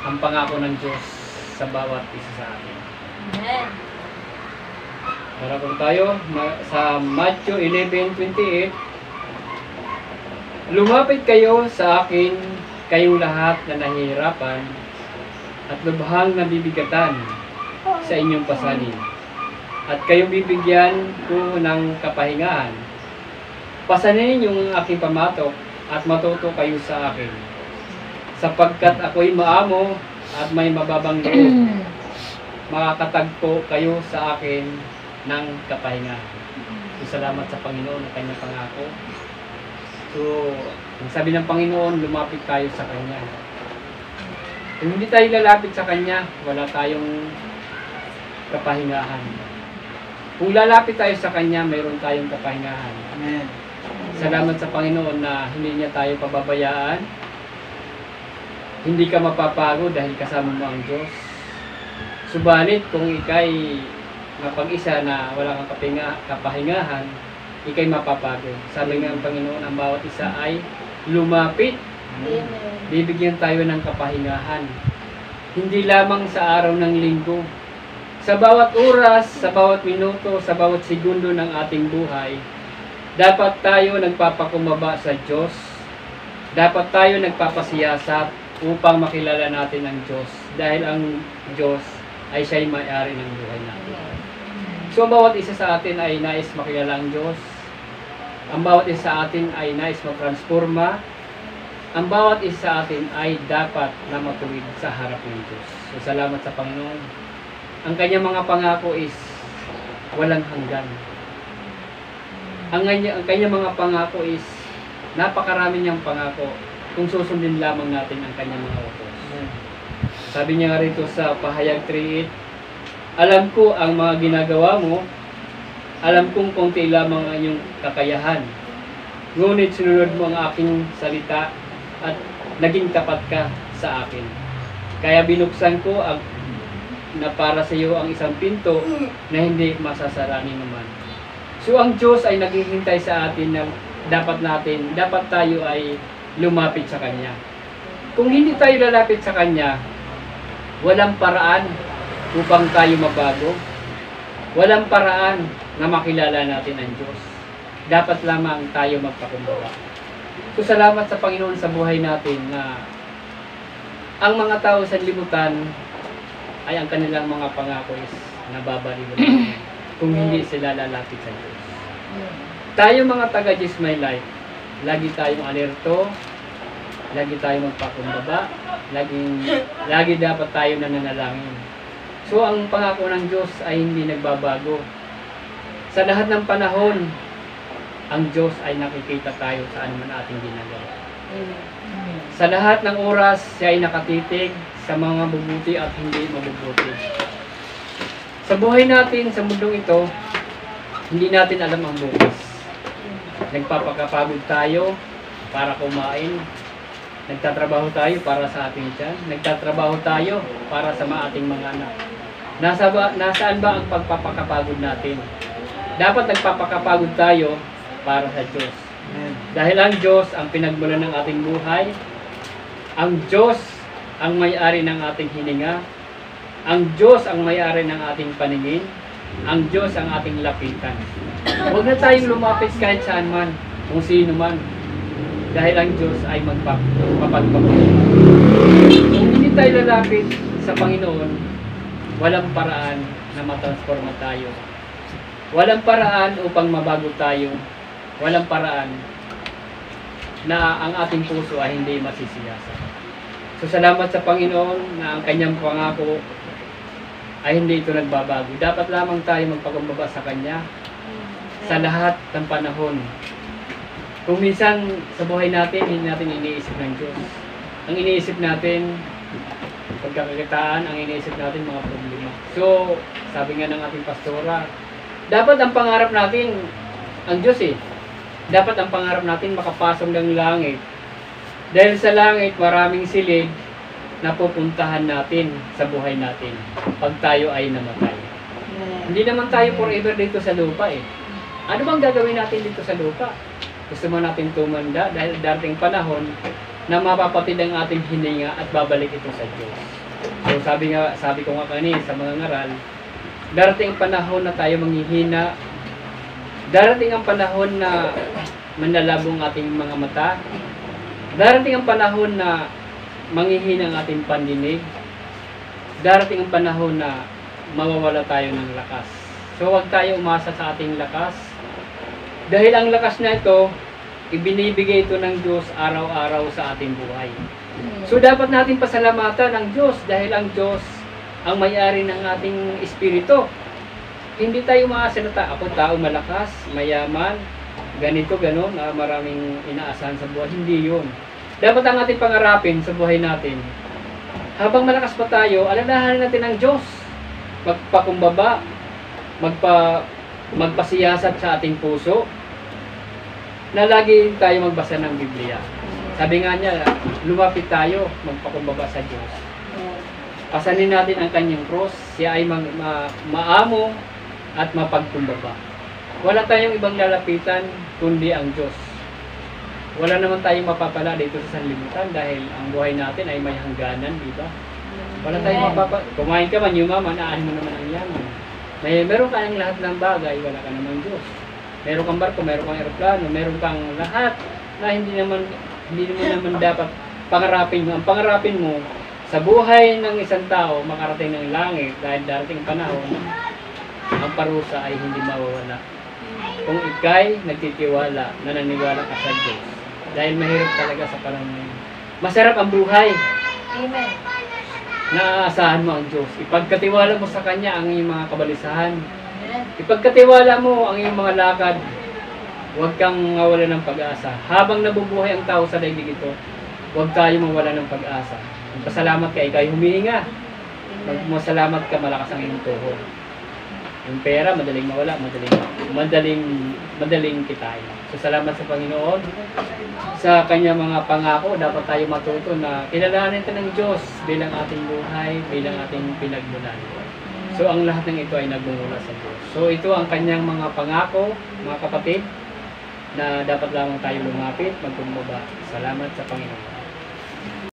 ang pangako ng Diyos sa bawat isa sa atin. Amen. Para kung tayo sa Matthew 11:28, lumapit kayo sa akin, kayong lahat na nahihirapan at lubhang nabibigatan sa inyong pasanin, at kayong bibigyan ko ng kapahingahan. Pasanin yung aking pamatok at matuto kayo sa akin, sapagkat ako'y maamo at may mababang loob. Makakatagpo kayo sa akin ng kapahingahan. So, salamat sa Panginoon na kanyang pangako. So, ang sabi ng Panginoon, lumapit tayo sa Kanya. Kung hindi tayo lalapit sa Kanya, wala tayong kapahingahan. Kung lalapit tayo sa Kanya, mayroon tayong kapahingahan. Amen. Salamat sa Panginoon na hindi niya tayo pababayaan. Hindi ka mapapagod dahil kasama mo ang Diyos. Subalit kung ikay mapag-isa na wala kang kapahingahan, ikay mapapagod. Sabi nga ng Panginoon, ang bawat isa ay lumapit. Amen. Bibigyan tayo ng kapahingahan. Hindi lamang sa araw ng linggo. Sa bawat oras, sa bawat minuto, sa bawat segundo ng ating buhay, dapat tayo nagpapakumbaba sa Diyos. Dapat tayo nagpapasiyasat upang makilala natin ang Diyos. Dahil ang Diyos ay siya'y may-ari ng buhay natin. So, ang bawat isa sa atin ay nais makilala ang Diyos. Ang bawat isa sa atin ay nais matransforma. Ang bawat isa sa atin ay dapat na matuwid sa harap ng Diyos. So, salamat sa Panginoon. Ang kanyang mga pangako is walang hanggan. Ang kanyang mga pangako is napakarami niyang pangako kung susundin lamang natin ang kanyang mga utos. Sabi niya nga rito sa Pahayag 3:8, alam ko ang mga ginagawa mo, alam kong konti lamang ang iyong kakayahan. Ngunit sinunod mo ang aking salita at naging tapat ka sa akin. Kaya binuksan ko na para sa iyo ang isang pinto na hindi masasarani naman. So ang Diyos ay naghihintay sa atin na dapat tayo ay lumapit sa Kanya. Kung hindi tayo lalapit sa Kanya, walang paraan upang tayo mabago. Walang paraan na makilala natin ang Diyos. Dapat lamang tayo magpakumbaba. So salamat sa Panginoon sa buhay natin na ang mga tao sa libutan ay ang kanilang mga pangako is nababaliwan kung hindi sila lalapit sa Diyos. Tayo mga taga Jesus My Life, lagi tayong alerto, lagi tayong magpakumbaba, lagi dapat tayo nananalangin. So ang pangako ng Diyos ay hindi nagbabago. Sa lahat ng panahon, ang Diyos ay nakikita tayo sa anuman ating ginagawa. Sa lahat ng oras, siya ay nakatitig sa mga mabubuti at hindi mabubuti. Sa buhay natin, sa mundong ito, hindi natin alam ang bukas. Nagpapakapagod tayo para kumain. Nagtatrabaho tayo para sa ating tiyan. Nagtatrabaho tayo para sa ating mga anak. Nasaan ba ang pagpapakapagod natin? Dapat nagpapakapagod tayo para sa Diyos. Dahil ang Diyos ang pinagmulan ng ating buhay. Ang Diyos ang may-ari ng ating hininga. Ang Diyos ang may-ari ng ating paningin. Ang Diyos ang ating lapitan. Huwag na tayong lumapit kahit saan man, kung sino man. Dahil ang Diyos ay magpapagpapalit. Kung hindi tayo lalapit sa Panginoon, walang paraan na matransforma tayo. Walang paraan upang mabago tayo. Walang paraan na ang ating puso ay hindi masisiyasa. So salamat sa Panginoon na ang kanyang pangako ay hindi ito nagbabago. Dapat lamang tayo magpakumbaba sa Kanya sa lahat ng panahon. Kung minsan sa buhay natin, hindi natin iniisip ng Diyos. Ang iniisip natin, pagkakakitaan, ang iniisip natin mga problema. So, sabi nga ng ating pastora, dapat ang pangarap natin, ang Diyos dapat ang pangarap natin makapasok ng langit. Dahil sa langit, maraming silid na pupuntahan natin sa buhay natin pag tayo ay namatay. Hindi naman tayo forever dito sa lupa Ano bang gagawin natin dito sa lupa? Gusto mo natin tumanda dahil darating panahon, na mapapatid ang ating hininga at babalik ito sa Diyos. So sabi ko nga kanina sa mga ngaral, darating ang panahon na tayo manghihina, darating ang panahon na manlalabo ang ating mga mata, darating ang panahon na manghihina ang ating pandinig, darating ang panahon na mawawala tayo ng lakas. So huwag tayo umasa sa ating lakas, dahil ang lakas na ito, ibinibigay ito ng Diyos araw-araw sa ating buhay. So dapat natin pasalamatan ang Diyos dahil ang Diyos ang may-ari ng ating espiritu. Hindi tayo umaasa ako tao malakas, mayaman, ganito, ganon, maraming inaasahan sa buhay. Hindi yun. Dapat ang ating pangarapin sa buhay natin. Habang malakas pa tayo, alalahanin natin ang Diyos. Magpakumbaba, magpasiyasat sa ating puso, na lagi tayo magbasa ng Biblia. Sabi nga niya, lumapit tayo, magpakumbaba sa Diyos. Pasanin natin ang kanyang cross, siya ay maamo at mapagkumbaba. Wala tayong ibang lalapitan kundi ang Diyos. Wala naman tayong mapapala dito sa sanlibutan dahil ang buhay natin ay may hangganan, di ba? Wala tayong kumain ka man, yumaman, aanin mo naman ang yaman. Meron ka ng lahat ng bagay, wala ka naman Diyos. Meron kang barko, meron kang eroplano, meron kang lahat na hindi naman dapat pangarapin mo. Ang pangarapin mo sa buhay ng isang tao makarating ng langit dahil darating panahon ang parusa ay hindi mawawala. Kung ikay nagtitiwala, nananiwala ka sa Diyos. Dahil mahirap talaga sa panahon ngayon. Masarap ang buhay. Amen. Naaasahan mo ang Diyos. Ipagkatiwala mo sa Kanya ang iyong mga kabalisahan. Ipagkatiwala mo ang iyong mga lakad. Huwag kang mawala ng pag-asa. Habang nabubuhay ang tao sa daigdig ito, huwag tayo mawala ng pag-asa. Magpasalamat ka, ikay humihinga. Magmasalamat ka, malakas ang iyong tuhod. Yung pera, madaling mawala, madaling kitain. So, salamat sa Panginoon. Sa Kanya mga pangako, dapat tayo matuto na kilalanin ito ng Diyos bilang ating buhay, bilang ating pinagmulan. So, ang lahat ng ito ay nagmumula sa Diyos. So, ito ang Kanyang mga pangako, mga kapatid, na dapat lamang tayo lumapit, magkumbaba. Salamat sa Panginoon.